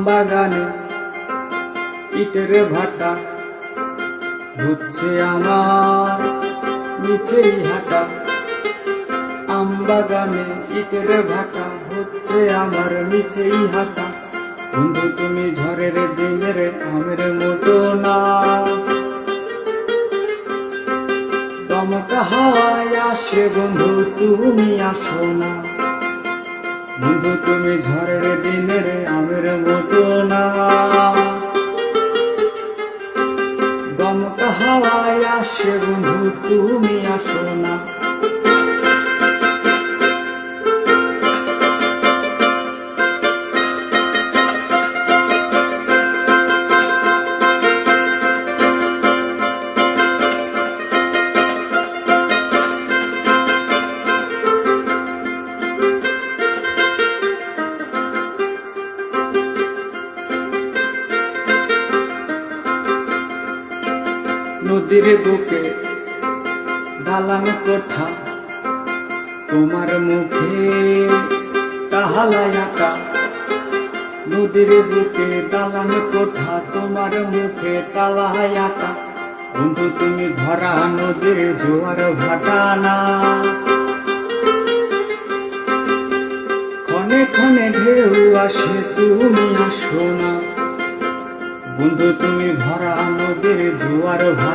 বাগানে ইটের ভাটা, হচ্ছে আমার নিচেই হাঁটা। আম বাগানে ইটের ভাটা, হচ্ছে আমার নিচেই হাঁটা। বন্ধু তুমি ঝড়ের দিনের আমের মতো না, দমকা হাওয়ায় আসে বন্ধু তুমি আসো না। বন্ধু তুমি ঝড়ের দিনের আমের মতো না, দমকা হাওয়ায় আসে বন্ধু তুমি আসো না। নদীর বুকে দালান কোঠা, তোমার মুখে তাহালায় আঁকা। নদীর বুকে দালান কোঠা, তোমার মুখে তালায় আঁকা। বন্ধু তুমি ভরা নদীর জোয়ার ভাটা না, ক্ষণে ক্ষণে ঢেউ আসে তুমি আসো না। বন্ধু তুমি ভরা নদীর জোয়ার ভাটা।